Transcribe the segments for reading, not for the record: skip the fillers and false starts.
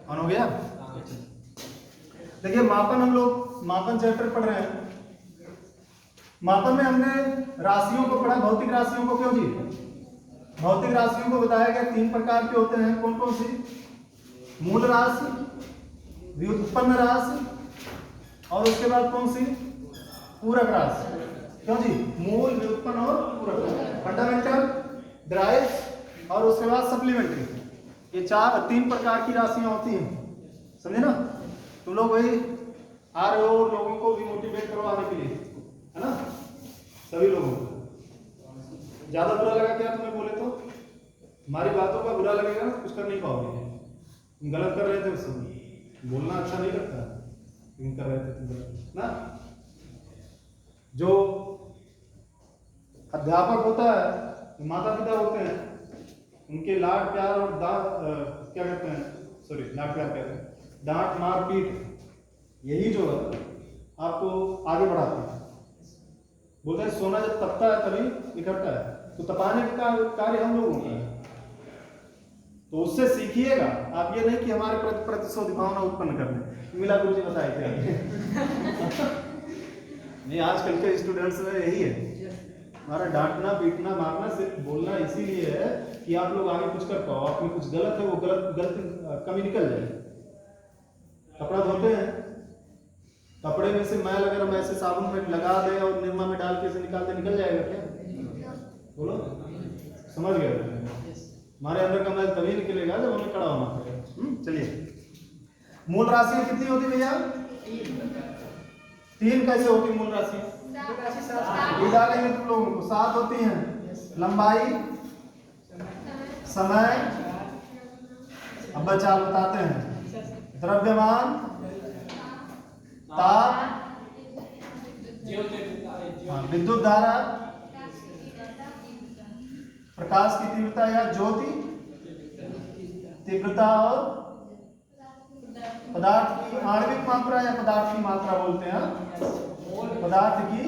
On हो गया। देखिए मापन, हम लोग मापन चैप्टर पढ़ रहे हैं। मापन में हमने राशियों को पढ़ा, भौतिक राशियों को। क्यों जी? भौतिक राशियों को बताया गया 3 प्रकार के होते हैं। कौन कौन सी? मूल राशि, व्युत्पन्न राशि, और उसके बाद कौन सी? पूरक राशि। क्यों जी? मूल, व्युत्पन्न और पूरक। फंडामेंटल, डिराइव्ड और उसके बाद सप्लीमेंट्री। ये 3 प्रकार की राशियां होती हैं, समझे ना? तुम लोग वही आ रहे हो, लोगों को भी मोटिवेट करो आने के लिए, है ना? सभी लोगों को। ज्यादा बुरा लगा क्या तुम्हें बोले तो? हमारी बातों का बुरा लगेगा ना, कुछ कर नहीं पाओगे। तुम गलत कर रहे थे उस समय, बोलना अच्छा नहीं लगता, लेकिन कर रहे थे तुम गलत ना। जो अध्यापक होता है, माता पिता होते हैं, उनके लाड प्यार और क्या कहते हैं, सॉरी लाड प्यार कहते हैं, डांट मार पीट, यही जो है आपको आगे बढ़ाते हैं। बोलते हैं सोना जब तपता है तभी इकट्ठा है, तो तपाने का कार्य हम लोगों का है। तो उससे सीखिएगा आप, ये नहीं कि हमारे प्रति प्रतिशोध भावना उत्पन्न कर लें। मिला गुरु जी बताए थे नहीं, आजकल के स्टूडेंट्स में यही है, हमारा डांटना पीटना मारना सिर्फ बोलना इसीलिए है कि आप लोग आगे कुछ कर पाओ। आप में कुछ गलत है, वो गलत कमी निकल जाए। कपड़ा धोते हैं, कपड़े में से मैल अगर हम ऐसे साबुन में लगा दे और निरमा में डाल के इसे निकाल दे, निकल जाएगा क्या? बोलो, समझ गए? हमारे अंदर का मैल तभी निकलेगा जब हमें खड़ा होना पड़ेगा। चलिए, मूल राशि कितनी होती भैया? 3 कैसे होती मूल राशि? डालेंगे तुम लोगों को 7 होती हैं। लंबाई, समय, अब बच्चा बताते हैं, द्रव्यमान, ताप, विद्युत धारा, प्रकाश की तीव्रता या ज्योति तीव्रता, और पदार्थ की आणविक मात्रा या पदार्थ की मात्रा बोलते हैं, पदार्थ की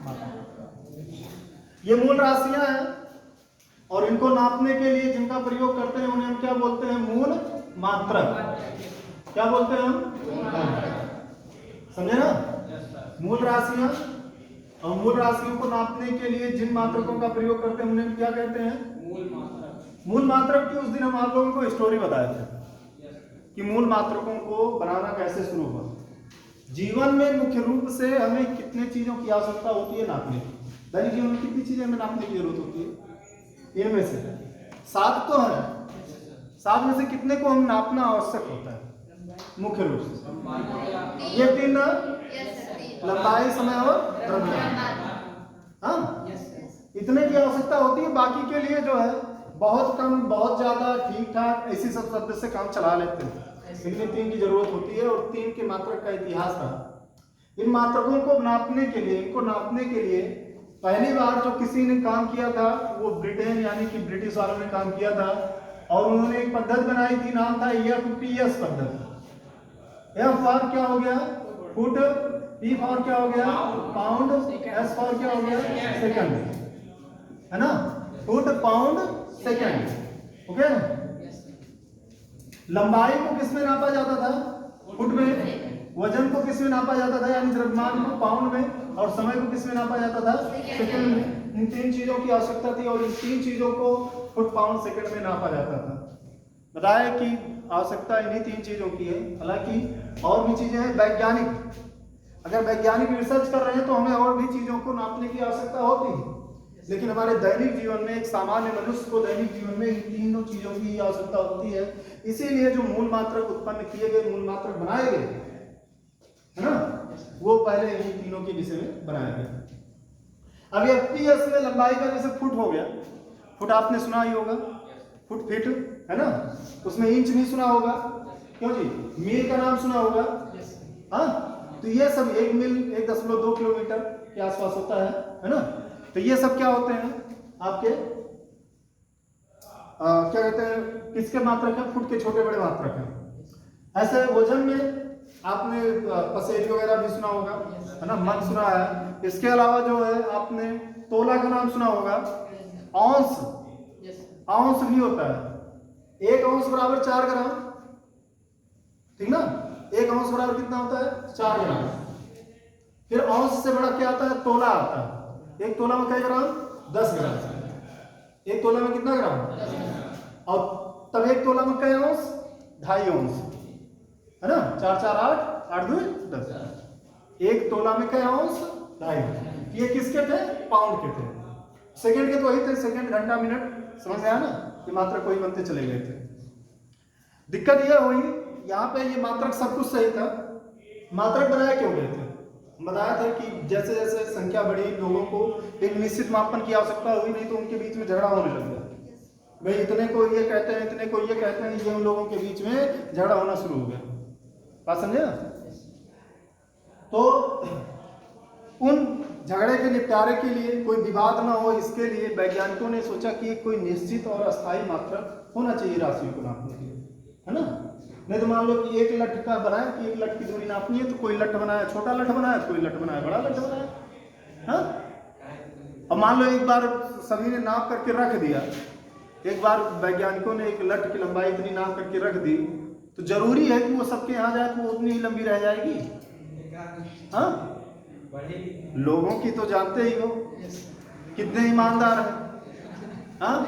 मात्रा। ये मूल राशियां हैं, और इनको नापने के लिए जिनका प्रयोग करते हैं उन्हें हम क्या बोलते हैं? मूल मात्रक। क्या बोलते हैं हम? समझे ना? मूल राशियां, और मूल राशियों को नापने के लिए जिन मात्रकों का प्रयोग करते हैं उन्हें क्या कहते हैं? मूल मात्रक। मूल मात्रक की उस दिन हम आप लोगों को स्टोरी बताए थे कि मूल मात्रकों को बनाना कैसे शुरू हुआ। जीवन में मुख्य रूप से हमें कितने चीजों की आवश्यकता होती है नापने की? दैनिक जीवन में कितनी चीजें हमें नापने की जरूरत होती है? इनमें से 7 तो है। 7 में से कितने को हम नापना आवश्यक होता है मुख्य रूप से? ये 3 लंबाई, समय और द्रव्यमान। हाँ, इतने की आवश्यकता होती है। बाकी के लिए जो है बहुत कम, बहुत ज्यादा, ठीक ठाक, ऐसी सब शब्द से काम चला लेते हैं। लेकिन 3 की जरूरत होती है, और 3 के मात्रक का इतिहास था। इन मात्रकों को नापने के लिए, इनको नापने के लिए पहली बार जो किसी ने काम किया था वो ब्रिटेन यानी कि ब्रिटिश वालों ने काम किया था, और उन्होंने एक पद्धति बनाई थी, नाम था FPS पद्धति। F फॉर क्या हो गया? फुट, P फॉर क्या हो गया? पाउंड, S फॉर क्या हो गया? सेकंड, है ना? Foot, pound, second. ओके। लंबाई को किस में नापा जाता था? फुट में। वजन को किस में नापा जाता था, यानी द्रव्यमान को पाउंड में। और समय को किस में नापा जाता था? सेकंड में। इन 3 चीजों की आवश्यकता थी, और इन 3 चीजों को फुट, पाउंड, सेकंड में नापा जाता था। बताया कि आवश्यकता इन्हीं 3 चीजों की है। हालांकि और भी चीजें हैं। वैज्ञानिक, अगर वैज्ञानिक रिसर्च कर रहे हैं तो हमें और भी चीजों को नापने की आवश्यकता होती है, लेकिन हमारे दैनिक जीवन में, एक सामान्य मनुष्य को दैनिक जीवन में इन 3 चीजों की आवश्यकता होती है। इसीलिए जो मूल मात्रक उत्पन्न किए गए, मूल मात्रक बनाए गए, है ना, वो पहले इन 3 के विषय में बनाया गया। अब FPS में लंबाई का जैसे फुट हो गया, फुट आपने सुना ही होगा, फुट फीट, है ना? उसमें इंच नहीं सुना होगा, क्यों जी? मील का नाम सुना होगा, हाँ? तो ये सब 1 मील 1.2 किलोमीटर के आसपास होता है ना? तो ये सब क्या होते हैं आपके क्या कहते हैं, किसके मात्रक है? फुट के छोटे बड़े मात्रक हैं। ऐसे वजन में आपने पसेरी वगैरह भी सुना होगा, है ना? मन सुना है। इसके अलावा जो है आपने तोला का नाम सुना होगा, औंस, औंस भी होता है। 1 औंस बराबर 4 ग्राम, 1 औंस बराबर कितना होता है? 4 ग्राम। फिर औंस से बड़ा क्या आता है? तोला आता है। 1 तोला में कितने ग्राम? 10 ग्राम। 1 तोला में कितना ग्राम? 10 ग्राम। और तब 1 तोला में कितने औंस? 2.5 औंस, है ना? 4 4 8 8 2 10। 1 तोला में कितने औंस? 2.5। ये किसके थे? पाउंड के थे। सेकंड के तो वही थे, सेकंड, घंटा, मिनट, समझ में आया ना? ये मात्रक कोई बनते चले गए थे। दिक्कत ये हुई यहाँ पे, ये मात्रक सब कुछ सही था, मात्रक बनाए क्यों गए थे? बताया था कि जैसे जैसे संख्या बढ़ी, लोगों को एक निश्चित मापन की आवश्यकता हुई, नहीं तो उनके बीच में झगड़ा होने लग गया। भाई इतने को ये कहते हैं, इतने को ये कहते हैं, ये उन लोगों के बीच में झगड़ा होना शुरू हो गया। बात समझे ना? तो उन झगड़े के निपटारे के लिए, कोई विवाद ना हो इसके लिए वैज्ञानिकों ने सोचा कि कोई निश्चित और अस्थायी मात्रक होना चाहिए राशियों को नापने के लिए, है ना? नहीं तो मान लो कि 1 लठ का बनाया कि 1 लठ की दूरी नापनी है, तो कोई लठ बनाया छोटा लठ बनाया, कोई लठ बनाया बड़ा लठ बनाया, हाँ? अब मान लो एक बार सभी ने नाप करके रख दिया, एक बार वैज्ञानिकों ने एक लठ की लंबाई इतनी नाप करके रख दी, तो जरूरी है कि वो सबके यहाँ जाए तो वो उतनी ही लंबी रह जाएगी, हाँ? लोगों की तो जानते ही हो कितने ईमानदार हैं, हाँ?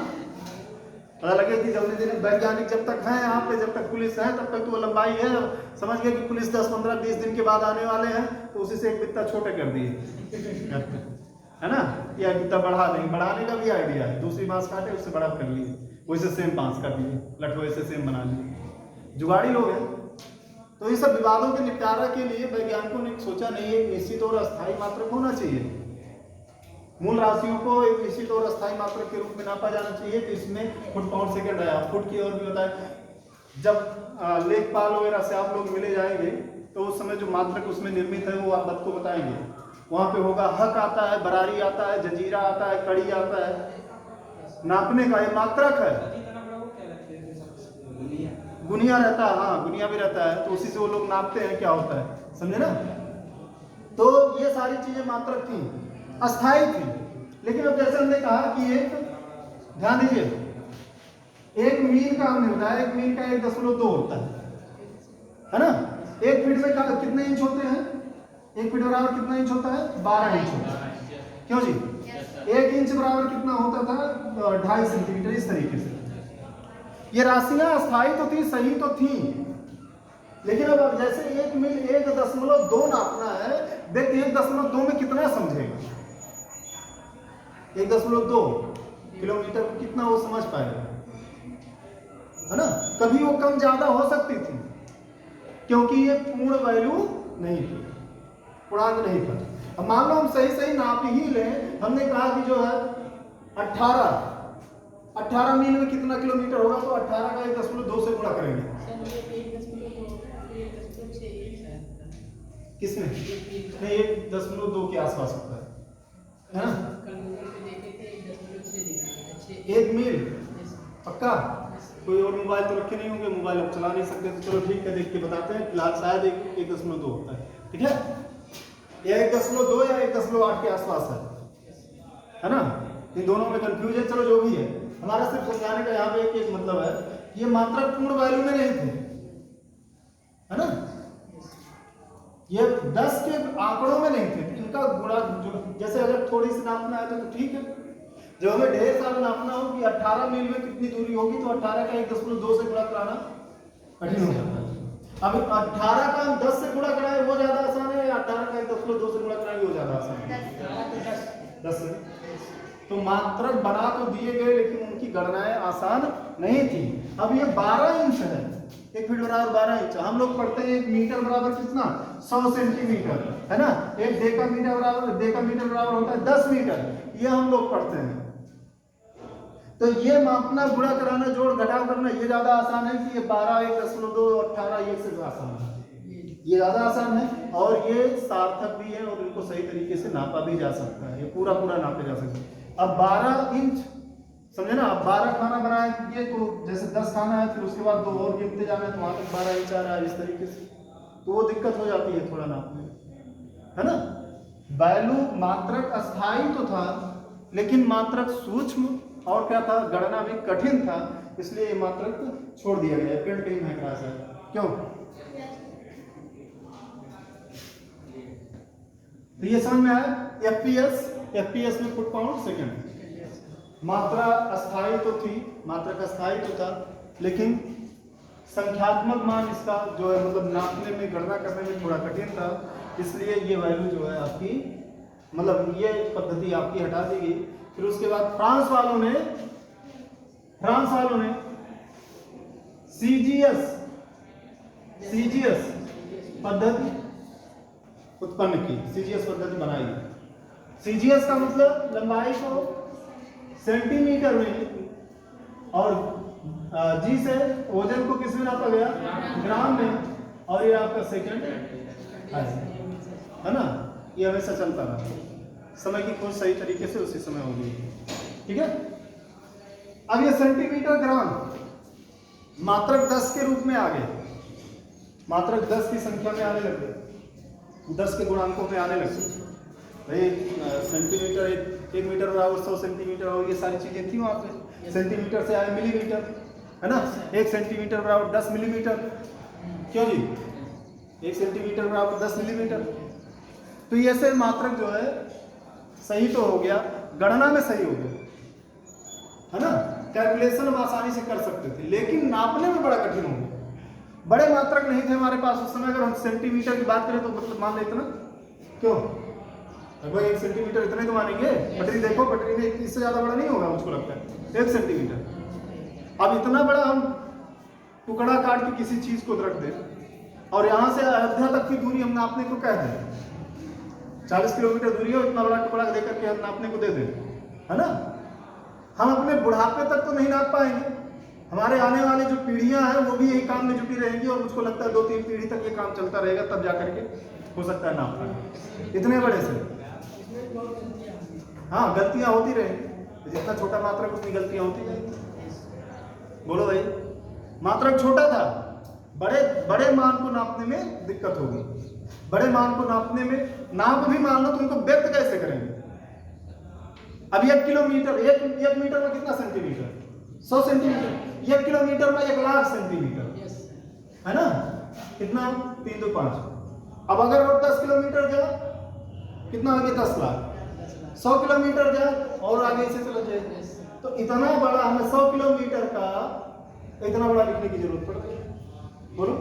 पता लगे कि जल्दी दिन वैज्ञानिक जब तक हैं यहाँ पे, जब तक पुलिस है तब तक तो वो लंबाई है, समझ गए कि पुलिस 10 15 20 दिन के बाद आने वाले हैं, तो उसी से एक बित्ता छोटे कर दिए, है ना? या बित्ता बढ़ा देंगे, बढ़ाने का भी आइडिया है, दूसरी बांस काटे उससे बड़ा कर लिए, वैसे सेम बांस काट लिए, लठोए से सेम बना लिए, जुगाड़ी लोग हैं। तो ये सब विवादों के निपटारा के लिए वैज्ञानिकों ने सोचा नहीं, एक निश्चित और अस्थायी मात्रक होना चाहिए, मूल राशियों को एक निश्चित और अस्थायी मात्रक के रूप में नापा जाना चाहिए। तो इसमें फुट पाउंड सेकंड आया। फुट की और भी बताया, जब लेखपाल वगैरह से आप लोग मिले जाएंगे तो उस समय जो मात्रक उसमें निर्मित है वो आप को बताएंगे। वहाँ पे होगा हक आता है, बरारी आता है, जंजीरा आता है, कड़ी आता है। नापने का ये मात्रक है। गुनिया रहता है, हाँ गुनिया भी रहता है, तो उसी से वो लोग नापते हैं क्या होता है, समझे ना? तो ये सारी चीजें मात्रक थी, अस्थाई थी। लेकिन अब जैसे हमने कहा कि एक, ध्यान दीजिए, 1 मील का हमने बताया, 1 मील का 1.2 होता है ना? 1 फीट में कितने इंच होते हैं? 1 फीट बराबर कितना इंच होता है? 12 इंच होता है। क्यों जी? 1 इंच बराबर कितना होता था? 2.5 सेंटीमीटर। इस तरीके से ये राशियां अस्थाई तो थी, सही तो थी, लेकिन अब जैसे 1 मील 1.2 नापना है, देखिए 1.2 में कितना समझेगा? 1.2 किलोमीटर कितना वो समझ पाएगा, है ना? कभी वो कम ज्यादा हो सकती थी, क्योंकि ये पूर्ण वैल्यू नहीं थी, पूर्णांक नहीं था। अब मान लो हम सही नाप ही लें, हमने कहा कि जो है 18 मील में कितना किलोमीटर होगा, तो 18 का 1.2 से गुणा करेंगे। किसमें? नहीं, 1.2 के आसपास होता है ना? 1 मील पक्का? कोई और मोबाइल तो रखे नहीं होंगे, मोबाइल अब चला नहीं सकते, तो चलो ठीक है, देख के बताते हैं। फिलहाल शायद 1.2 होता है, ठीक है? या 1.2 या 1.8 के आसपास है ना? इन दोनों में कंफ्यूजन, चलो जो भी है, हमारा सिर्फ समझाने का यहाँ पे एक मतलब है, ये मात्रक पूर्ण वैल्यू में नहीं थे, है ना? ये 10 के आंकड़ों में नहीं थे, इनका गुणा, जैसे अगर थोड़ी सी नापना है तो ठीक है। जब हमें ढेर सारा नापना हो कि 18 मील में कितनी दूरी होगी, तो 18 का 1.2 से गुणा कराना कठिन हो जाता है। अब 18 का हम 10 से गुणा कराए वो ज्यादा आसान है, या 18 का 1.2 से गुणा कराए वो ज्यादा आसान है? 10 से। तो मात्रक बना तो दिए गए, लेकिन उनकी गणनाएं आसान नहीं थी। अब ये 12 इंच है, 1 फीट बराबर 12 इंच। हम लोग पढ़ते हैं 1 मीटर बराबर कितना? 100 सेंटीमीटर, है ना? 1 डेकामीटर बराबर होता है 10 मीटर, ये हम लोग पढ़ते हैं। तो ये मापना, गुणा कराना, जोड़ घटाव करना, ये ज्यादा आसान है कि ये 12, 1.2, 18 ये से आसान है, ये ज्यादा आसान है, और ये सार्थक भी है, और इनको सही तरीके से नापा भी जा सकता है, ये पूरा नापे जा सकता है। अब 12 इंच, समझे ना? अब 12 खाना बनाएंगे तो जैसे 10 खाना है, फिर उसके बाद 2 और गिनते जाना है, तो वहां तक 12 इंच आ रहा है, इस तरीके से, तो वो दिक्कत हो जाती है थोड़ा नापने, है ना? वैल्यू मात्रक अस्थाई तो था, लेकिन मात्रक सूक्ष्म और क्या था, गणना में कठिन था, इसलिए ये मात्रक छोड़ दिया गया। पेड़ कहीं महक रहा है, क्यों? तो ये समझ में आया। एफपीएस में फुट पाउंड सेकंड। मात्रा अस्थायी तो थी, मात्रा का अस्थायी तो था, लेकिन संख्यात्मक मान इसका जो है मतलब नापने में गणना करने में थोड़ा कठिन था, इसलिए ये वैल्यू जो है आपकी मतलब ये पद्धति आपकी हटा दी गई। फिर उसके बाद फ्रांस वालों ने सीजीएस पद्धति उत्पन्न की, सीजीएस पद्धति बनाई। सीजीएस का मतलब लंबाई को सेंटीमीटर में और जी से वजन को किस में नापा गया, ग्राम में, और ये आपका सेकंड है ना। ये हमेशा चलता रहा, समय की खोज सही तरीके से उसी समय होगी। ठीक है। अब ये सेंटीमीटर ग्राम मात्रक 10 के रूप में आ गए, मात्रक 10 की संख्या में आने लगे, 10 के गुणांकों में आने लगे। भाई सेंटीमीटर, एक मीटर बराबर 100 सेंटीमीटर, और ये सारी चीजें थी वहां पे। सेंटीमीटर से आए मिलीमीटर, है ना। 1 सेंटीमीटर बराबर 10 मिलीमीटर, क्यों जी, 1 सेंटीमीटर बराबर 10 मिलीमीटर। तो ये से मात्रक जो है सही तो हो गया, गणना में सही हो गया, है ना। कैलकुलेशन हम आसानी से कर सकते थे, लेकिन नापने में बड़ा कठिन हो गया। बड़े मात्रक नहीं थे हमारे पास उस समय। अगर हम सेंटीमीटर की बात करें तो मतलब मान लेते ना, क्यों भाई 1 सेंटीमीटर इतने तो मानेंगे। पटरी देखो, पटरी में इससे ज्यादा बड़ा नहीं होगा मुझको लगता है 1 सेंटीमीटर। अब इतना बड़ा हम टुकड़ा काट के किसी चीज को रख दें और यहाँ से अयोध्या तक की दूरी हम नापने को कह दें, 40 किलोमीटर दूरी हो, इतना बड़ा टुकड़ा देकर के हम नापने को दे दें, है ना। हम अपने बुढ़ापे तक तो नहीं नाप पाएंगे, हमारे आने वाले जो पीढ़ियां हैं वो भी यही काम में जुटी रहेंगी, और मुझको लगता है 2-3 पीढ़ी तक ये काम चलता रहेगा, तब जाकर के हो सकता है नाप पाए इतने बड़े से। हाँ, गलतियां होती रहेंगी, जितना छोटा मात्रक उतनी गलतियां होती जाएंगी। बोलो भाई, मात्रक छोटा था, बड़े मान को नापने में दिक्कत होगी। बड़े मान को नापने में, नाप भी मान लो तो उनको व्यक्त कैसे करेंगे। अब 1 किलोमीटर, एक मीटर में कितना सेंटीमीटर, 100 सेंटीमीटर। 1 किलोमीटर में 1 लाख सेंटीमीटर, है ना। कितना, 3 तो 5। अब अगर और 10 किलोमीटर जाए कितना हो गया, 10 लाख। 100 किलोमीटर जाए और आगे इसे चला जाए, तो इतना बड़ा हमें 100 किलोमीटर का इतना बड़ा लिखने की जरूरत पड़ गई। बोलो,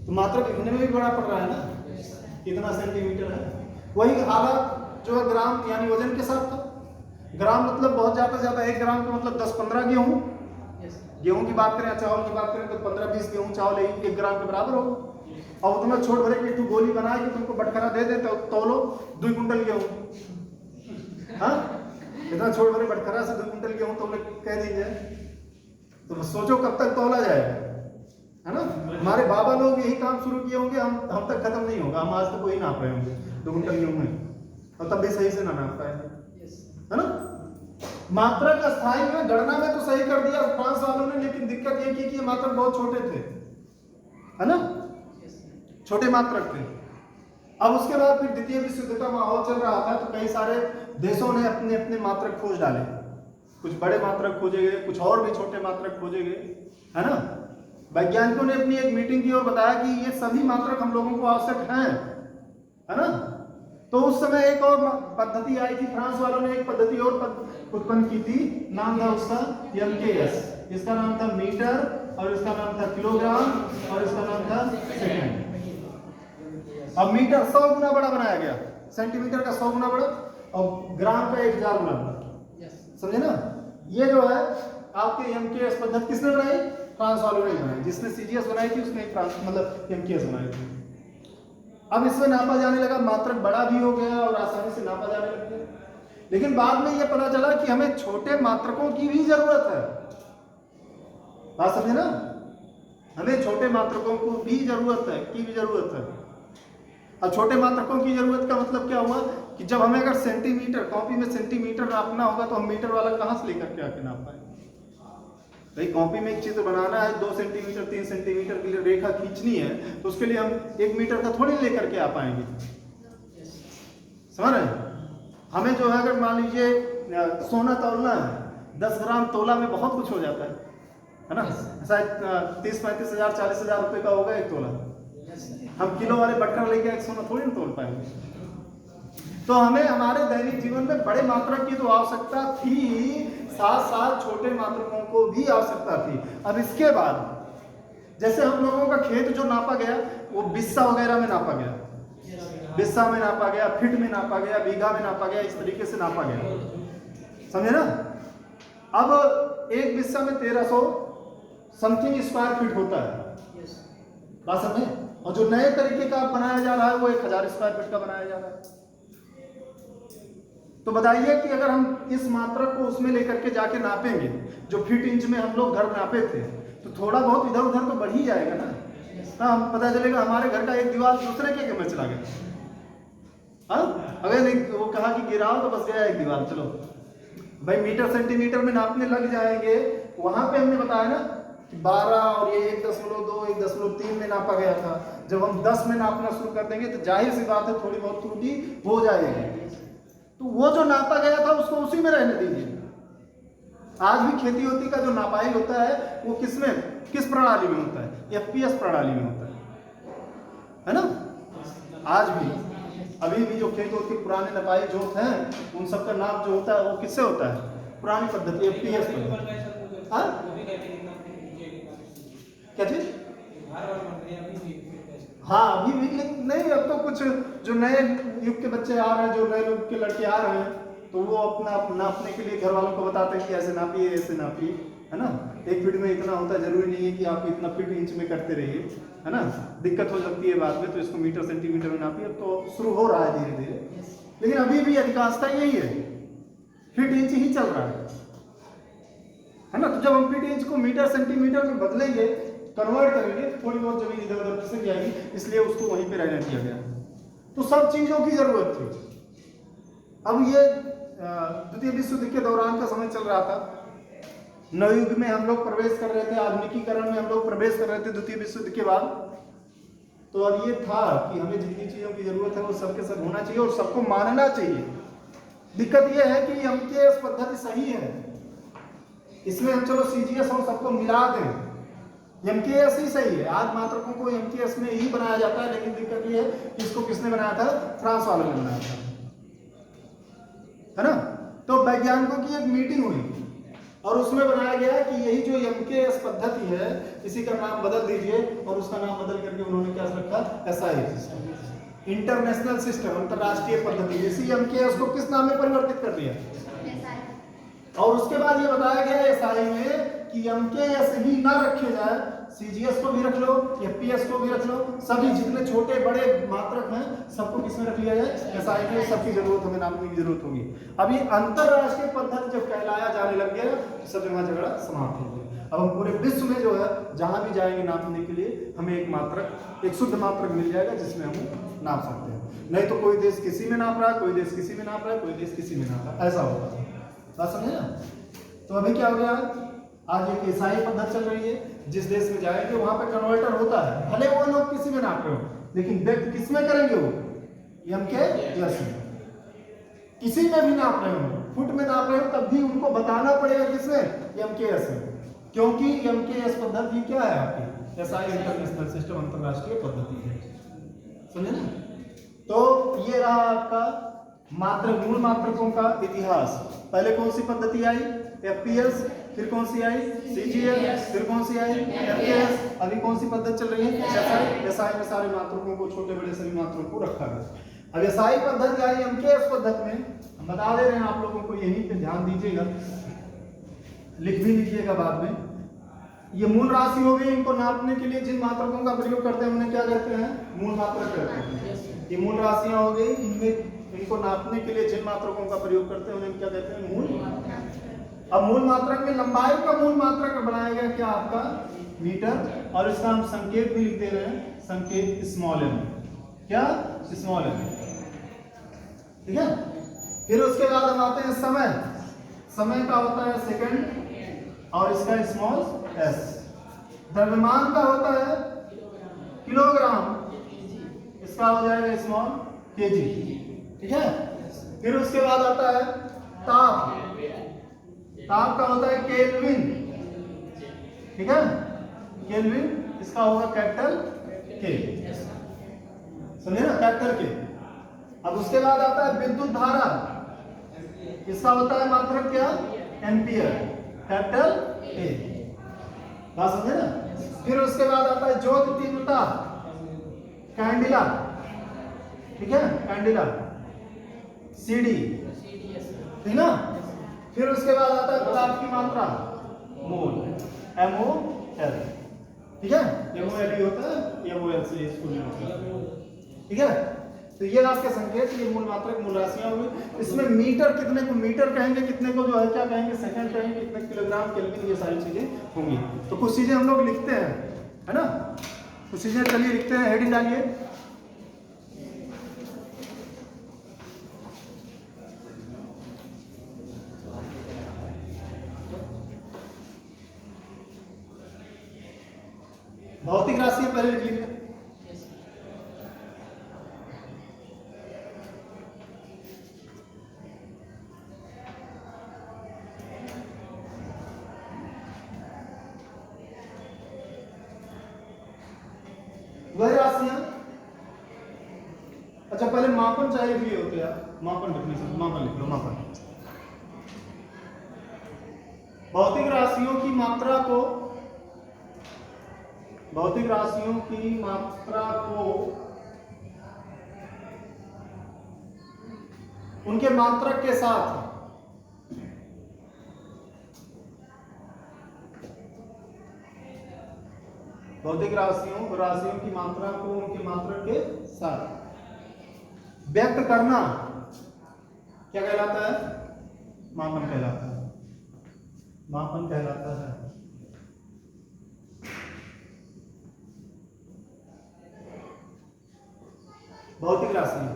तो मात्रक लिखने में भी बड़ा पड़ रहा है ना, कितना सेंटीमीटर है। वही हालत जो है ग्राम यानी वजन के साथ था। ग्राम मतलब बहुत ज्यादा 1 ग्राम का मतलब 10-15 गेहूं की बात करें, चावल की बात करें तो 15-20 गेहूं चावल 1 ग्राम के बराबर हो। और उतना छोड़ भरे कि तू गोली बना के तुमको बटखरा दे दे तो तौलो 2 कुंटल गेहूं। हाँ, इतना छोड़ भरे बटखरा से 2 कुंटल गेहूं तुमने कह दीजिए, तो सोचो कब तक तौला जाएगा, है ना। हमारे बाबा लोग यही काम शुरू किए होंगे, हम तक खत्म नहीं होगा। हम आज तक वही नाप रहे होंगे 2 कुंटल गेहूं में, और तब भी सही से ना नाप पाएंगे, है ना। मात्रक अस्थायी में, गणना में तो सही कर दिया फ्रांस वालों ने, लेकिन दिक्कत ये की कि मात्रक बहुत छोटे थे, है ना, छोटे मात्रक थे। अब उसके बाद फिर द्वितीय विश्व युद्ध का माहौल चल रहा था, तो कई सारे देशों ने अपने अपने मात्रक खोज डाले। कुछ बड़े मात्रक खोजे गए, कुछ और भी छोटे मात्रक खोजे गए, है ना। वैज्ञानिकों ने अपनी एक मीटिंग की और बताया कि ये सभी मात्रक हम लोगों को आवश्यक हैं, है ना। तो उस समय एक और पद्धति आई थी, फ्रांस वालों ने एक पद्धति और उत्पन्न की थी, नाम था उसका MKS। इसका नाम था मीटर, और इसका नाम था किलोग्राम, और इसका नाम था सेकंड। अब मीटर 100 गुना बड़ा बनाया गया, सेंटीमीटर का 100 गुना बड़ा, और ग्राम का 1000 गुना बड़ा, समझे ना। ये जो है आपके MKS पद्धति किसने बनाई, फ्रांस वालों ने बनाई। जिसने CGS बनाई थी उसने फ्रांस मतलब MKS बनाई थी। अब इसमें नापा जाने लगा, मात्रक बड़ा भी हो गया और आसानी से नापा जाने लग गया। लेकिन बाद में यह पता चला कि हमें छोटे मात्रकों की भी जरूरत है, बात समझे ना। हमें छोटे मात्रकों को भी जरूरत है, अब छोटे मात्रकों की जरूरत का मतलब क्या हुआ कि जब हमें अगर सेंटीमीटर, कॉपी में सेंटीमीटर नापना होगा तो हम मीटर वाला कहां से लेकर के आके नाप पाएंगे। भाई कॉपी में एक चित्र बनाना है, 2 सेंटीमीटर 3 सेंटीमीटर की रेखा खींचनी है, तो उसके लिए हम 1 मीटर का थोड़ी लेकर के आ पाएंगे, समझ रहे हैं। हमें जो है अगर मान लीजिए सोना तौलना है, 10 ग्राम तोला में बहुत कुछ हो जाता है ना। शायद 30-35 हजार 40 हजार रुपए का होगा 1 तोला। हम किलो वाले बटखरा लेके एक सोना थोड़ी ना तोल पाएंगे, तो हमें हमारे दैनिक जीवन में बड़े मात्रक की तो आवश्यकता थी, साथ साथ छोटे मात्रकों को भी आवश्यकता थी। अब इसके बाद जैसे हम लोगों का खेत जो नापा गया वो बिस्सा वगैरह में नापा गया, बिस्सा में नापा गया, फीट में नापा गया, बीघा में नापा गया, इस तरीके से नापा गया, समझे ना। अब एक बिस्सा में 1300 समथिंग स्क्वायर फीट होता है, बात समझे। और जो नए तरीके का बनाया जा रहा है वो 1000 स्क्वायर फीट का बनाया जा रहा है। तो बताइए कि अगर हम इस मात्रक को उसमें लेकर के जाके नापेंगे, जो फीट इंच में हम लोग घर नापे थे, तो थोड़ा बहुत इधर उधर तो बढ़ ही जाएगा ना। हाँ, पता चलेगा हमारे घर का एक दीवार दूसरे के में चला गया। हाँ, अगर वो कहा कि गिराओ तो बस गया एक दीवार, चलो भाई मीटर सेंटीमीटर में नापने लग जाएंगे। वहां पे हमने बताया ना कि 12 और ये 1.2 1.3 में नापा गया था। जब हम 10 में नापना शुरू कर देंगे तो जाहिर सी बात है थोड़ी बहुत त्रुटि हो जाएगी। तो वो जो नापा गया था उसको उसी में रहने दीजिए। आज भी खेती होती का जो नापाई होता है वो किस प्रणाली में होता है? एफपीएस प्रणाली में होता है ना। आज भी अभी भी जो खेत होती पुराने नपाई जोत हैं उन सब का नाप जो होता है वो किससे होता है? पुरानी पद्धति एफपीएस पद्धति। क्या चीज? हाँ अभी भी नहीं, अब तो कुछ जो नए युग के बच्चे आ रहे हैं, जो नए युग के लड़के आ रहे हैं, तो वो अपना नापने के लिए घर वालों को बताते हैं कि ऐसे नापिए ऐसे नापिए, है ना। 1 फीट में इतना होता है, जरूरी नहीं है कि आप इतना फीट इंच में करते रहिए, है ना। दिक्कत हो सकती है बाद में, तो इसको मीटर सेंटीमीटर में नापिए। तो शुरू हो रहा है धीरे धीरे, लेकिन अभी भी अधिकांशता यही है, फीट इंच ही चल रहा है ना। तो जब हम फीट इंच को मीटर सेंटीमीटर में बदलेंगे, कन्वर्ट करेंगे, तो थोड़ी बहुत जमीन इधर उधर खिसक जाएगी, इसलिए उसको वहीं पे रहने दिया गया। तो सब चीजों की जरूरत थी। अब ये द्वितीय विश्व युद्ध के दौरान का समय चल रहा था, नवयुग में हम लोग प्रवेश कर रहे थे, आधुनिकीकरण में हम लोग प्रवेश कर रहे थे द्वितीय विश्व युद्ध के बाद। तो अब ये था कि हमें जितनी चीजों की जरूरत है वो सबके सब होना चाहिए और सबको मानना चाहिए। दिक्कत ये है कि एमकेएस पद्धति सही है, इसमें हम चलो सीजीएस और सबको मिला दें, एमकेएस ही सही है। आज मात्रकों को एमकेएस में ही बनाया जाता है, लेकिन दिक्कत ये है कि इसको किसने बनाया था? फ्रांस वालों ने बनाया था, है ना। तो वैज्ञानिकों की एक मीटिंग हुई और उसमें बनाया गया कि यही जो एमकेएस पद्धति है इसी का नाम बदल दीजिए, और उसका नाम बदल करके उन्होंने क्या रखा? एसआई सिस्टम, इंटरनेशनल सिस्टम, अंतरराष्ट्रीय पद्धति। इसी एमकेएस को किस नाम में परिवर्तित कर दिया? और उसके बाद ये बताया गया एसआई में कि एमकेएस ही ना रखे जाए, सीजीएस को भी रख लो, एफपीएस को भी रख लो, सभी जितने छोटे बड़े मात्रक हैं सबको किसमें रख लिया जाए? एसआई में। सबकी जरूरत हमें नापने की जरूरत होगी। अभी अंतरराष्ट्रीय पद्धति जब कहलाया जाने लग गया तो सब जगह झगड़ा समाप्त हो गया। अब हम पूरे विश्व में जो है जहां भी जाएंगे नापने के लिए हमें एक मात्रक, एक शुद्ध मात्रक मिल जाएगा जिसमें हम नाप सकते हैं। नहीं तो कोई देश किसी में नाप रहा है, कोई देश किसी में नाप रहा है, कोई देश किसी में नाप रहा है, ऐसा होगा। बात समझे ना। तो अभी क्या हो गया, आज एक ईसाई पद्धति चल रही है। जिस देश में जाएंगे वहां पे कन्वर्टर होता है, भले वो लोग किसी में नाप रहे हो, लेकिन व्यक्त किस में करेंगे? वो एमकेएस में। किसी में भी नाप रहे हो, फुट में नाप रहे हो, तब भी उनको बताना पड़ेगा किसमें? एमकेएस में, क्योंकि एमकेएस पद्धति क्या है आपकी? एसआई, इंटरनेशनल सिस्टम, अंतरराष्ट्रीय पद्धति है, समझे ना। तो ये रहा आपका मात्रक, मूल मात्रकों का इतिहास। पहले कौन सी पद्धति आई? एफपीएस, फिर कौन सी आई? सीजीएस, फिर कौन सी आई? एमकेएस, अभी कौन सी पद्धति चल रही है? एसआई। एसआई में सारे मात्रकों को, छोटे बड़े सभी मात्रकों को रखा गया। अब एसआई पद्धति आई एमकेएस पद्धति में, हम बता दे रहे हैं आप लोगों को, यहीं पे ध्यान दीजिएगा, लिख भी लीजिएगा बाद में। ये मूल राशि हो गई, इनको नापने के लिए जिन मात्रकों का प्रयोग करते हैं उन्हें क्या कहते हैं? मूल मात्रक कहते हैं। ये मूल राशियां हो गई, इनमें इनको नापने के लिए जिन मात्रकों का प्रयोग करते हैं उन्हें क्या कहते हैं? मूल। अब मूल मात्रक में लंबाई का मूल मात्रक बनाया गया क्या? आपका मीटर, और इसका हम संकेत भी लिख दे रहे हैं, संकेत स्मॉल एम। क्या? स्मॉल एम, ठीक है। फिर उसके बाद हम आते हैं समय। समय का होता है सेकंड और इसका स्मॉल एस। द्रव्यमान का होता है किलोग्राम, इसका हो जाएगा स्मॉल केजी, ठीक है। फिर उसके बाद आता है ताप। ताप का होता है केल्विन, ठीक है। केल्विन, इसका होगा कैपिटल के, समझे ना, कैपिटल के। अब उसके बाद आता है विद्युत धारा, इसका होता है मात्रक क्या, एम्पियर, कैपिटल ए, बात समझे ना। फिर उसके बाद आता है ज्योत तीव्रता, कैंडिला, ठीक है, कैंडिला, सीडी, ठीक ना। फिर उसके बाद आता है पदार्थ की मात्रा, मोल, MOL, ठीक है, MOL ही होता है, MOL से इसको नहीं होता, ठीक है। तो ये आपके संकेत, ये मूल मात्रक मूल राशियां हुई। इसमें मीटर कितने को मीटर कहेंगे, कितने को जो है क्या कहेंगे, सेकंड कहेंगे, कितने किलोग्राम, केल्विन, ये सारी चीजें होंगी। तो कुछ चीजें हम लोग लिखते हैं, है ना, कुछ चीजें चलिए लिखते हैं, हेडिंग डालिए। भौतिक राशियां पहले लिख लीजिए। वह राशियां, अच्छा पहले मापन चाहिए भी होते हैं, मापन लिखने से, मापन लिख लो, मापन। भौतिक राशियों की मात्रा को, भौतिक राशियों की मात्रा को उनके मात्रक के साथ भौतिक राशियों की मात्रा को उनके मात्रक के साथ व्यक्त करना क्या कहलाता है, मापन कहलाता है, मापन कहलाता है। भौतिक राशियां,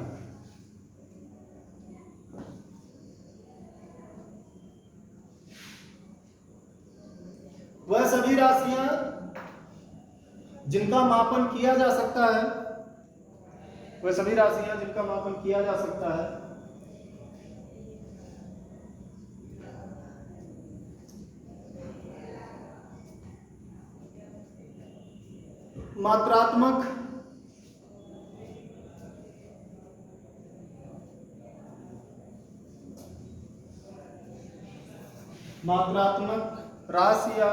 वह सभी राशियां जिनका मापन किया जा सकता है, वह सभी राशियां जिनका मापन किया जा सकता है, मात्रात्मक राशि या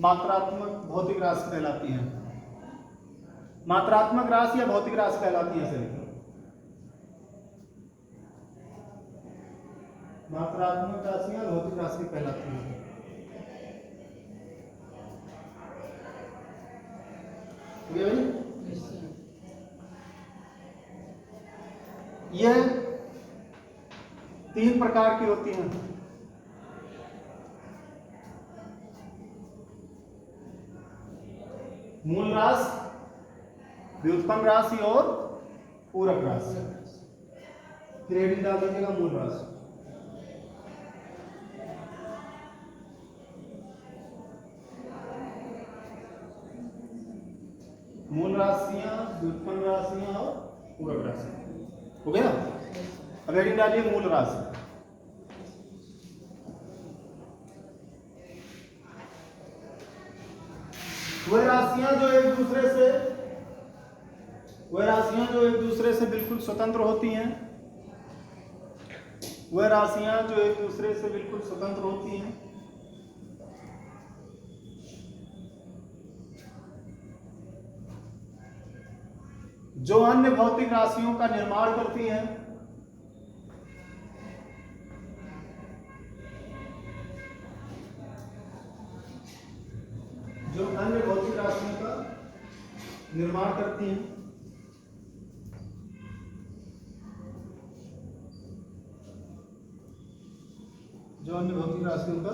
मात्रात्मक भौतिक राशि कहलाती है, मात्रात्मक राशि या भौतिक राशि कहलाती है। सही, मात्रात्मक राशियां भौतिक राशि कहलाती है। यह 3 प्रकार की होती हैं, मूल राशि, व्युत्पन्न राशि और पूरक राशि। फिर हेडिंग डाल दीजिएगा मूल राशि। मूल राशियां, व्युत्पन्न राशियां और पूरक राशि, हो गया। अब हेडिंग डालिए मूल राशि। वह राशियां जो एक दूसरे से बिल्कुल स्वतंत्र होती हैं, वह राशियां जो एक दूसरे से बिल्कुल स्वतंत्र होती हैं, जो अन्य भौतिक राशियों का निर्माण करती हैं, जो अन्य भौतिक राशियों का निर्माण करती हैं, जो अन्य भौतिक राशियों का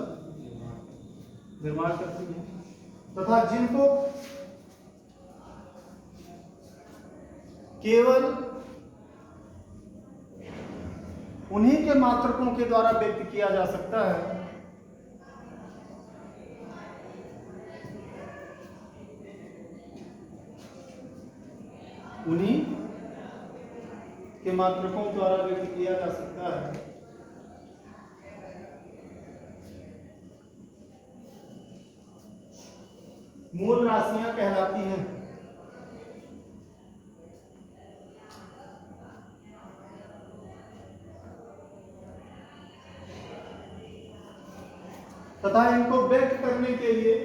निर्माण करती हैं, तथा जिनको केवल उन्हीं के मात्रकों के द्वारा व्यक्त किया जा सकता है, उन्हीं के मात्रकों द्वारा व्यक्त किया जा सकता है। मूल राशियां कहलाती हैं। तथा इनको व्यक्त करने के लिए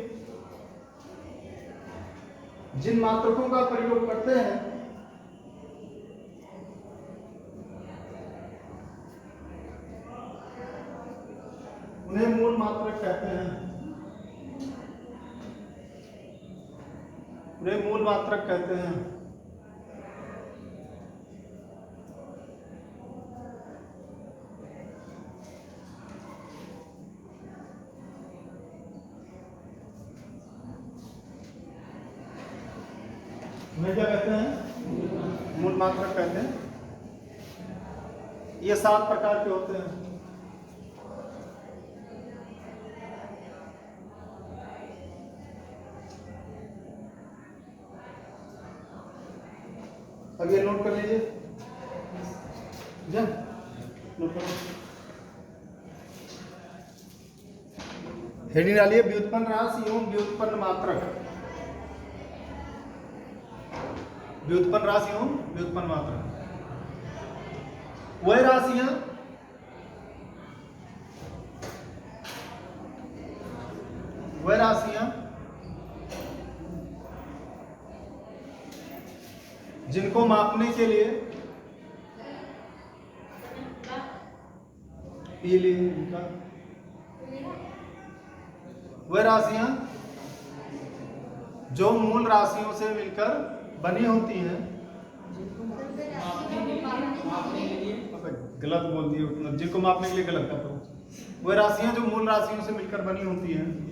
जिन मात्रकों का प्रयोग करते हैं उन्हें मूल मात्रक कहते हैं। उन्हें मूल मात्रक कहते हैं। उन्हें क्या कहते हैं? मूल मात्रक कहते हैं। ये 7 प्रकार के होते हैं। अब ये नोट कर लीजिए, नोट करो। हेडिंग डालिए व्युत्पन्न राशि एवं व्युत्पन्न मात्रक। व्युत्पन्न राशि एवं व्युत्पन्न मात्रक वह राशियां जिनको मापने के लिए वह राशियां जो मूल राशियों से मिलकर बनी होती हैं। गलत बोल दिए, मतलब जिनको मापने के लिए गलत कर दो। वह राशियां जो मूल राशियों से मिलकर बनी होती हैं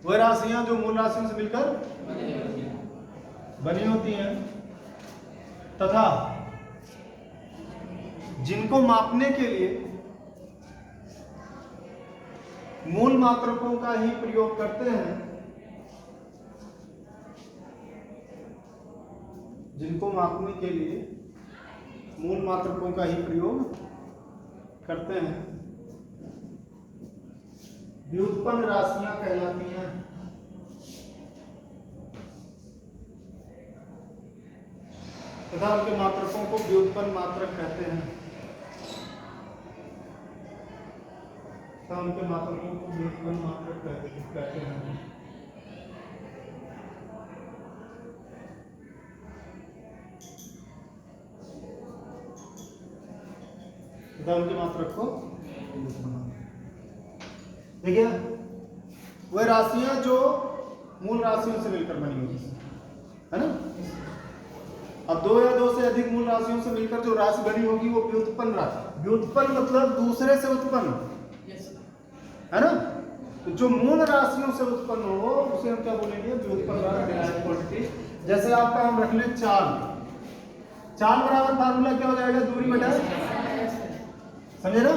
वह राशियां जो मूल राशियों से मिलकर बनी होती हैं तथा जिनको मापने के लिए मूल मात्रकों का ही प्रयोग करते हैं। जिनको मापने के लिए मूल मात्रकों का ही प्रयोग करते हैं व्युत्पन्न राशियां कहलाती हैं। तथा उनके मात्रकों को व्युत्पन्न मात्रक कहते हैं। तथा उनके मात्रकों को व्युत्पन्न मात्रक कहते हैं। तथा उनके मात्रक को देखिए वह राशियां जो मूल राशियों से मिलकर बनी होती है ना। अब 2 या 2 से अधिक मूल राशियों से मिलकर जो राशि बनी होगी वो व्युत्पन्न राशि। व्युत्पन्न मतलब दूसरे से उत्पन्न, है ना। तो जो मूल राशियों से उत्पन्न हो उसे हम क्या बोलेंगे? व्युत्पन्न राशि। जैसे आपका हम रख लें चाल बराबर फार्मूला क्या हो जाएगा? दूरी बटा, समझे ना।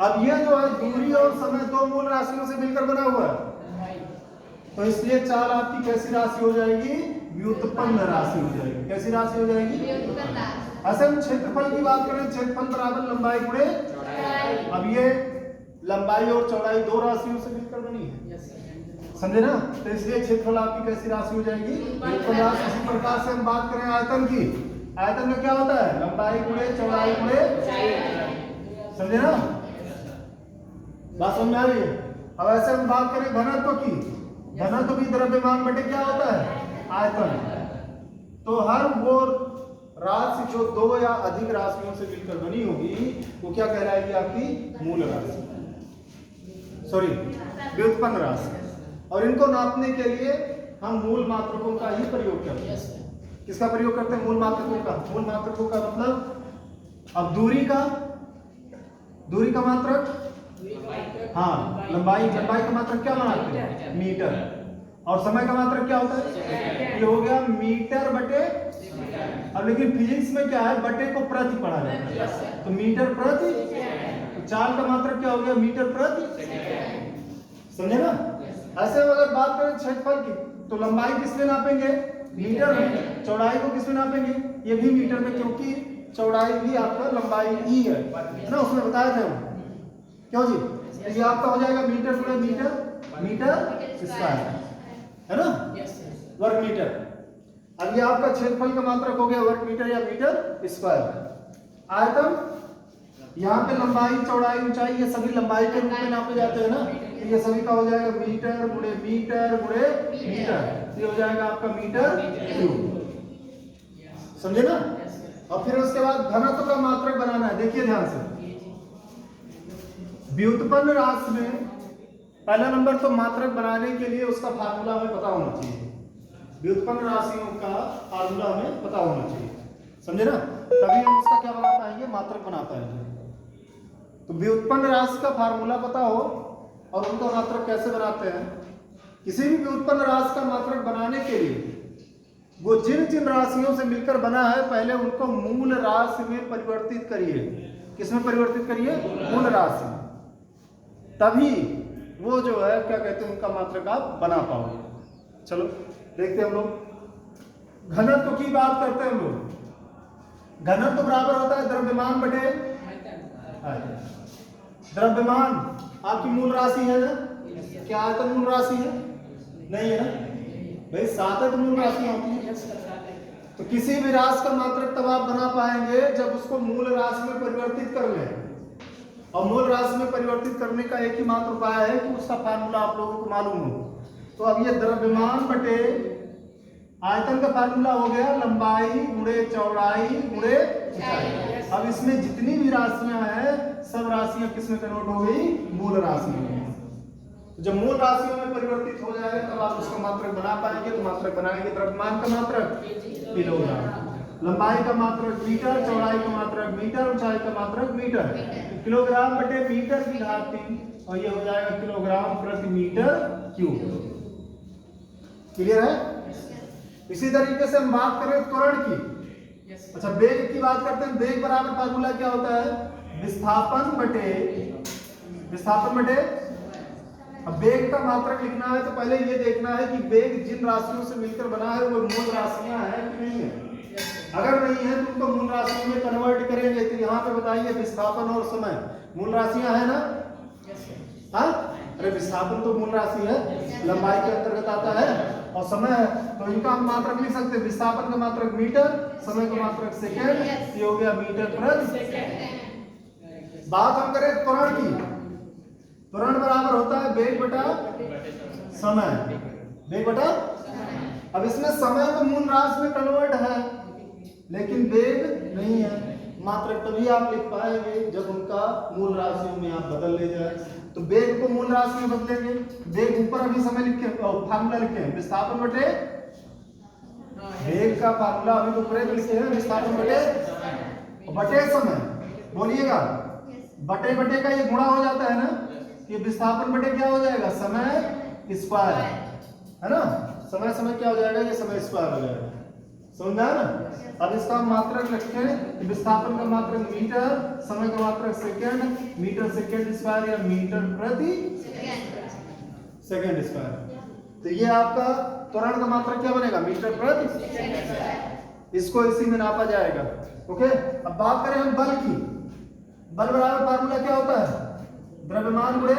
अब ये जो है दूरी और समय 2 मूल राशियों से मिलकर बना हुआ है, तो इसलिए चाल आपकी कैसी राशि हो जाएगी? व्युत्पन्न राशि हो जाएगी। कैसी राशि हो जाएगी? ऐसे हम क्षेत्रफल की बात करें, क्षेत्रफल बराबर लंबाई गुणे। अब ये लंबाई और चौड़ाई 2 राशियों से मिलकर बनी है, समझे ना। तो इसलिए क्षेत्रफल आपकी कैसी राशि हो जाएगी? व्युत्पन्न राशि। इसी प्रकार से हम बात करें आयतन की, आयतन में क्या होता है? लंबाई गुणे चौड़ाई गुणे, समझे ना। बात समझ में आ रही है? अब ऐसे हम बात करें घनत्व की, घनत्व भी द्रव्यमान बटे क्या होता है? आयतन। तो हर वो राशि जो 2 या अधिक राशियों से मिलकर बनी होगी वो क्या कहलाएगी? आपकी मूल राशि, सॉरी व्युत्पन्न राशि। और इनको नापने के लिए हम मूल मात्रकों का ही प्रयोग करते हैं। किसका प्रयोग करते हैं? मूल मात्रकों का। मूल मात्रकों का मतलब, अब दूरी का मात्रक, हाँ लंबाई का मात्रक क्या बनाते हैं? मीटर। और समय का मात्रक क्या होता है? ये हो गया मीटर बटे। अब लेकिन फिजिक्स में क्या है? बटे को प्रति पढ़ा जाता है, तो मीटर प्रति। तो चाल का मात्रक क्या हो गया? मीटर प्रति, समझे ना। ऐसे अगर बात करें क्षेत्रफल की, तो लंबाई किसमें नापेंगे? मीटर में। चौड़ाई को किसमें नापेंगे? ये भी मीटर में, क्योंकि चौड़ाई भी आपका लंबाई ही है ना, उसमें बताया था। क्यों जी? ये आपका हो जाएगा मीटर गुणे मीटर मीटर स्क्वायर, है ना, वर्ग मीटर। अब ये आपका क्षेत्रफल का मात्रक हो गया वर्ग मीटर या मीटर स्क्वायर। आयतन, यहाँ पे लंबाई चौड़ाई ऊंचाई ये सभी लंबाई के रूप में नापे जाते हैं ना, तो ये सभी का हो जाएगा मीटर गुणे मीटर गुणे मीटर, ये हो जाएगा आपका मीटर क्यूब, समझे ना। और फिर उसके बाद घनत्व का मात्रक बनाना है। देखिए ध्यान से, व्युत्पन्न राशि में पहला नंबर तो मात्रक बनाने के लिए उसका फार्मूला हमें पता होना चाहिए। व्युत्पन्न राशियों का फार्मूला हमें पता होना चाहिए, समझे ना, तभी हम उसका क्या बना पाएंगे, मात्रक बना पाएंगे। तो व्युत्पन्न राशि का फार्मूला पता हो और उनका मात्रक कैसे बनाते हैं। किसी भी व्युत्पन्न राशि का मात्रक बनाने के लिए वो जिन जिन राशियों से मिलकर बना है पहले उनको मूल राशि में परिवर्तित करिए। किसमें परिवर्तित करिए, मूल राशि में, तभी वो जो है क्या कहते हैं उनका मात्रक आप बना पाओगे। चलो देखते हैं हम लोग घनत्व की बात करते हैं। हम लोग घनत्व बराबर होता है द्रव्यमान बटे आयतन। द्रव्यमान आपकी मूल राशि है ना, क्या आयतन मूल राशि है, नहीं है ना भाई, सातक मूल राशि होती है। तो किसी भी राशि का मात्रक तब आप बना पाएंगे जब उसको मूल राशि में परिवर्तित कर लें, और मूल राशि में परिवर्तित करने का एक ही मात्र उपाय है कि उसका फार्मूला आप लोगों को मालूम हो। तो अब ये द्रव्यमान बटे आयतन का फार्मूला हो गया लंबाई गुणे चौड़ाई गुणे ऊंचाई। अब इसमें जितनी भी राशियां हैं सब राशियां किस में कन्वर्ट हो गई, मूल राशि में। जब मूल राशियों में परिवर्तित हो जाएगा तब आप उसका मात्रक बना पाएंगे। तो मात्रक बनाएंगे, द्रव्यमान का मात्रक किलोग्राम, लंबाई का मात्रक मीटर, चौड़ाई का मात्रक मीटर, ऊंचाई का मात्रक मीटर। तो किलोग्राम बटे मीटर की घात 3 और ये हो जाएगा किलोग्राम प्रति मीटर क्यूब। क्लियर है। इसी तरीके से हम बात करें त्वरण की। अच्छा, वेग की बात करते हैं। वेग बराबर फार्मूला क्या होता है, विस्थापन बटे। अब वेग का मात्रक लिखना है तो पहले ये देखना है कि वेग जिन राशियों से मिलकर बना है वो मूल राशियां हैं कि नहीं है। अगर नहीं है तो उनको मूल राशियों में कन्वर्ट करेंगे। तो यहाँ पे बताइए विस्थापन और समय मूल राशियां है ना, हाँ, अरे विस्थापन तो मूल राशि है, लंबाई के अंतर्गत आता है, और समय है तो इनका हम मात्रक लिख सकते हैं। विस्थापन का मात्रक मीटर, समय का मात्रक सेकेंड, ये हो गया मीटर प्रति सेकेंड। बात हम करें त्वरण की। त्वरण बराबर होता है वेग बटा समय, वेग बटा। अब इसमें समय तो मूल राशि में कन्वर्ट है लेकिन वेग नहीं है। मात्रक तभी आप लिख पाएंगे जब उनका मूल राशियों में आप बदल ले जाए। तो वेग को मूल राशि में बदलेंगे। वेग ऊपर अभी समय लिखे, फार्मूला लिखे हैं विस्थापन बटे वेग का फार्मूला अभी तो ऊपर लिखे हैं, विस्थापन बटे समय। बोलिएगा, बटे बटे का ये गुणा हो जाता है ना, ये विस्थापन बटे क्या हो जाएगा, समय स्क्वायर, है ना। समय समय क्या हो जाएगा, ये समय स्क्वायर हो जाएगा। समझ आया ना। अब इसका मात्रक रखें, विस्थापन का मात्रक मीटर, समय का मात्रक सेकेंड, मीटर सेकेंड स्क्वायर या मीटर प्रति सेकेंड स्क्वायर। तो ये आपका त्वरण का मात्रक क्या बनेगा, मीटर प्रति। इसको इसी में नापा जाएगा। ओके, अब बात करें हम बल की। बल बराबर फार्मूला क्या होता है, द्रव्यमान गुणे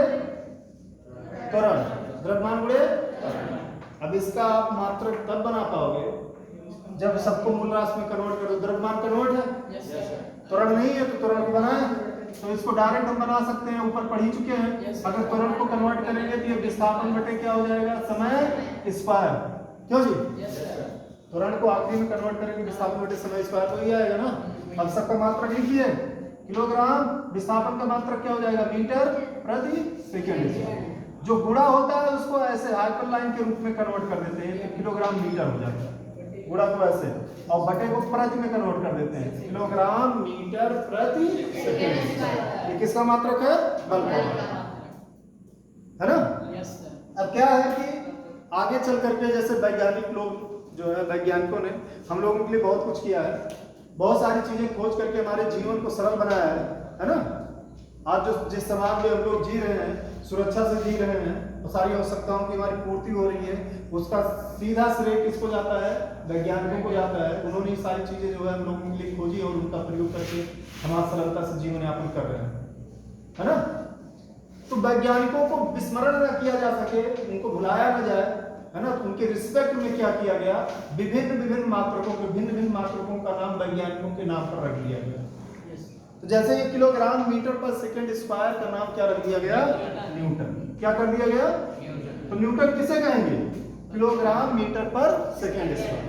त्वरण, द्रव्यमान गुणे। अब इसका आप मात्रक तब बना पाओगे जब सबको मूल राशि में कन्वर्ट करो। द्रव्यमान कन्वर्ट है, त्वरण नहीं है तो त्वरण को बनाए, तो इसको डायरेक्ट हम बना सकते हैं, ऊपर पढ़ ही चुके हैं। अगर त्वरण को कन्वर्ट करेंगे तो ये विस्थापन बटे क्या हो जाएगा, समय स्क्वायर। क्यों जी, त्वरण को आखिरी में कन्वर्ट करेंगे विस्थापन बटे समय स्क्वायर, तो ये आएगा ना। अब सबका मात्रक लिखिए, किलोग्राम, विस्थापन का मात्रक क्या हो जाएगा, मीटर प्रति सेकेंड। जो गुणा होता है उसको ऐसे हाइपरलाइन के रूप में कन्वर्ट कर देते हैं, किलोग्राम मीटर हो जाता है गुणा को ऐसे, और बटे को प्रति में कन्वर्ट कर देते हैं, किलोग्राम मीटर प्रति सेकेंड। ये किसका मात्रक है, बल का, है ना। अब क्या है कि आगे चल करके जैसे वैज्ञानिक लोग जो है, वैज्ञानिकों ने हम लोगों के लिए बहुत कुछ किया है, बहुत सारी चीजें खोज करके हमारे जीवन को सरल बनाया है ना। आज जो जिस समाज में हम लोग जी रहे हैं, सुरक्षा से जी रहे हैं, तो सारी आवश्यकताओं की हमारी पूर्ति हो रही है, उसका सीधा श्रेय किसको जाता है, वैज्ञानिकों को जाता है। उन्होंने ये सारी चीजें जो है हम लोगों के लिए खोजी और उनका प्रयोग करके हमारा सरलता से जीवन यापन कर रहे हैं, है ना। तो वैज्ञानिकों को विस्मरण न किया जा सके, उनको भुलाया न जाए, है ना, उनके रिस्पेक्ट में क्या किया गया, विभिन्न मात्रकों का नाम वैज्ञानिकों के नाम पर रख दिया गया। तो जैसे ये किलोग्राम मीटर पर सेकंड स्क्वायर का नाम क्या रख दिया गया, न्यूटन। क्या कर दिया गया, तो न्यूटन किसे कहेंगे, किलोग्राम मीटर पर सेकंड स्क्वायर।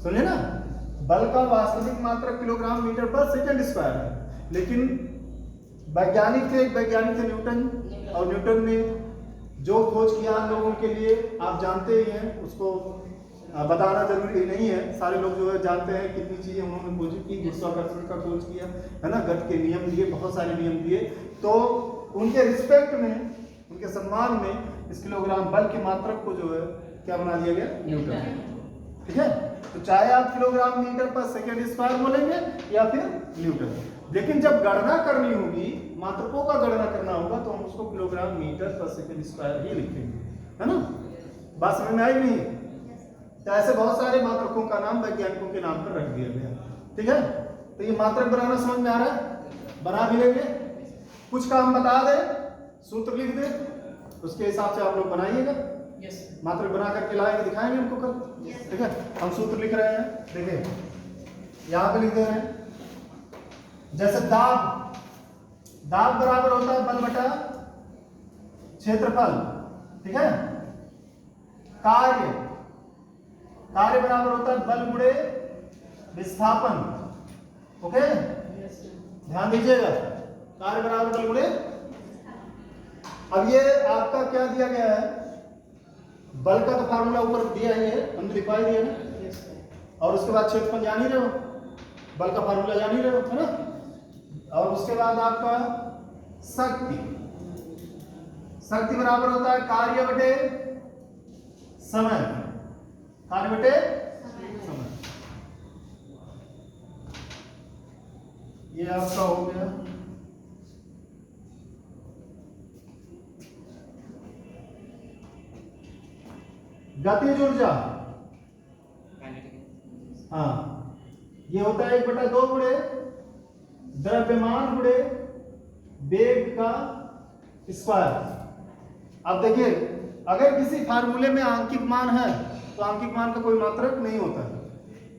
सुनिए ना, बल का वास्तविक मात्रक किलोग्राम मीटर पर सेकंड स्क्वायर है, लेकिन वैज्ञानिक थे न्यूटन, और न्यूटन ने जो खोज किया हम लोगों के लिए आप जानते ही हैं, उसको बताना जरूरी नहीं है, सारे लोग जो है जानते हैं कितनी चीजें उन्होंने खोज की, गुरुत्वाकर्षण का खोज किया, है ना, गति के नियम दिए, बहुत सारे नियम दिए। तो उनके रिस्पेक्ट में, उनके सम्मान में इस किलोग्राम बल की मात्रक को जो है क्या बना दिया गया, न्यूटन। ठीक है, तो चाहे आप किलोग्राम मीटर पर सेकंड स्क्वायर बोलेंगे या फिर न्यूटन, लेकिन जब गणना करनी होगी, मात्रकों का गणना करना होगा, तो हम उसको किलोग्राम मीटर पर सेकंड स्क्वायर ही लिखेंगे, है ना। बात समझ में आई नहीं? तो ऐसे बहुत सारे मात्रकों का नाम वैज्ञानिकों के नाम पर रख दिया गया। ठीक है, तो ये मात्रक बनाना समझ में आ रहा है, बना भी लेंगे। कुछ काम बता दे, सूत्र लिख दे, उसके हिसाब से आप लोग बनाइएगा। मात्रक बना करके लाएंगे, दिखाएंगे हमको कल। ठीक है, हम सूत्र लिख रहे हैं, देखिए यहाँ पे लिख दे रहे हैं। जैसे दाब बराबर होता है बल बटा क्षेत्रफल। ठीक है, कार्य बराबर होता है बल गुणे विस्थापन। ओके, ध्यान दीजिएगा, कार्य बराबर बल गुणे। अब ये आपका क्या दिया गया है, बल का तो फार्मूला ऊपर दिया ही है, हमने लिखवा दिया ना, और उसके बाद क्षेत्रफल जान ही रहे हो, बल का फार्मूला जान ही रहे हो, है ना। और उसके बाद आपका शक्ति बराबर होता है कार्य बटे समय। कार्य बटे समय, ये आपका हो गया। गतिज ऊर्जा, हाँ, ये होता है 1/2 गुणे द्रव्यमान गुणे वेग का स्क्वायर। अब देखिए, अगर किसी फार्मूले में आंकिक मान है तो आंकिक मान का कोई मात्रक नहीं होता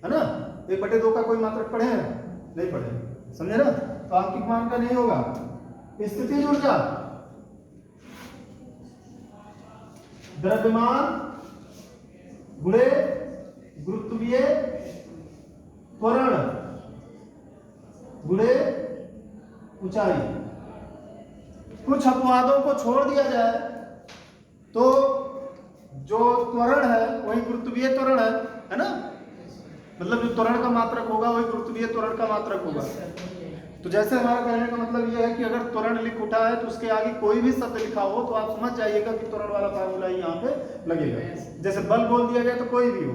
है ना। 1/2 का कोई मात्रक पढ़े हैं, नहीं पढ़े, समझे ना, तो आंकिक मान का नहीं होगा। स्थितिज ऊर्जा, द्रव्यमान गुणे गुरुत्वीय त्वरण गुणे ऊंचाई। कुछ अपवादों को छोड़ दिया जाए तो जो त्वरण है वही गुरुत्वीय त्वरण है ना, मतलब जो त्वरण का मात्रक होगा वही गुरुत्वीय त्वरण का मात्रक होगा। तो जैसे हमारा कहने का मतलब ये है कि अगर त्वरण लिख उठा है तो उसके आगे कोई भी शब्द लिखा हो तो आप समझ जाइएगा कि त्वरण वाला फार्मूला ही यहाँ पे लगेगा। जैसे बल बोल दिया गया तो कोई भी हो,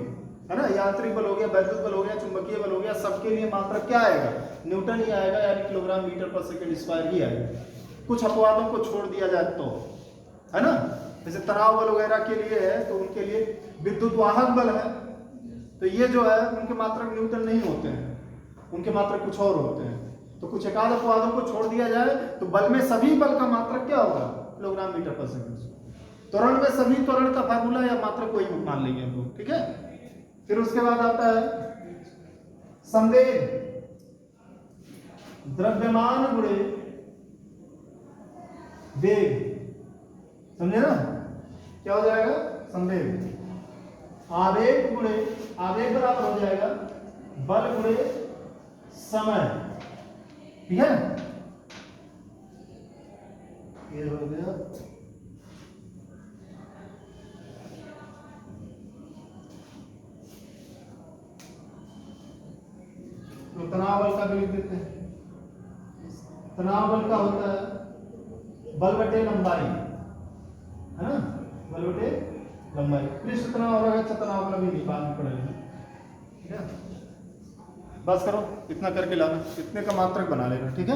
है ना, यांत्रिक बल हो गया, वैद्युत बल हो गया, चुंबकीय बल हो गया, सबके लिए मात्रक क्या आएगा, न्यूटन ही आएगा, यानी किलोग्राम मीटर पर सेकंड स्क्वायर ही आएगा। कुछ अपवादों को छोड़ दिया जाए तो, है ना, जैसे तनाव बल वगैरह के लिए है तो उनके लिए विद्युत वाहक बल है, तो ये जो है उनके मात्रक न्यूटन नहीं होते हैं, उनके मात्रक कुछ और होते हैं। तो कुछ एकाध अपवादों को छोड़ दिया जाए तो बल में सभी बल का मात्रक क्या होगा, किलोग्राम मीटर पर सेकंड। त्वरण में सभी त्वरण का फार्मूला या मात्रक कोई मान लेंगे हम लोग। ठीक है, फिर उसके बाद आता है संवेग, द्रव्यमान गुणे वेग। समझे ना, क्या हो जाएगा, संवेग। आवेग गुणे, आवेग बराबर हो जाएगा बल गुणे समय। ठीक है, ये हो गया। तो तनाव बल का भी लिख देते हैं। तनाव बल का होता है बल बटे लंबाई, है ना, बल बटे लंबाई। पृष्ठ तनाव और अक्षीय तनाव बल भी निकालना पड़ेगा। ठीक है, बस करो, इतना करके लाना, इतने का मात्रक बना लेना। ठीक है।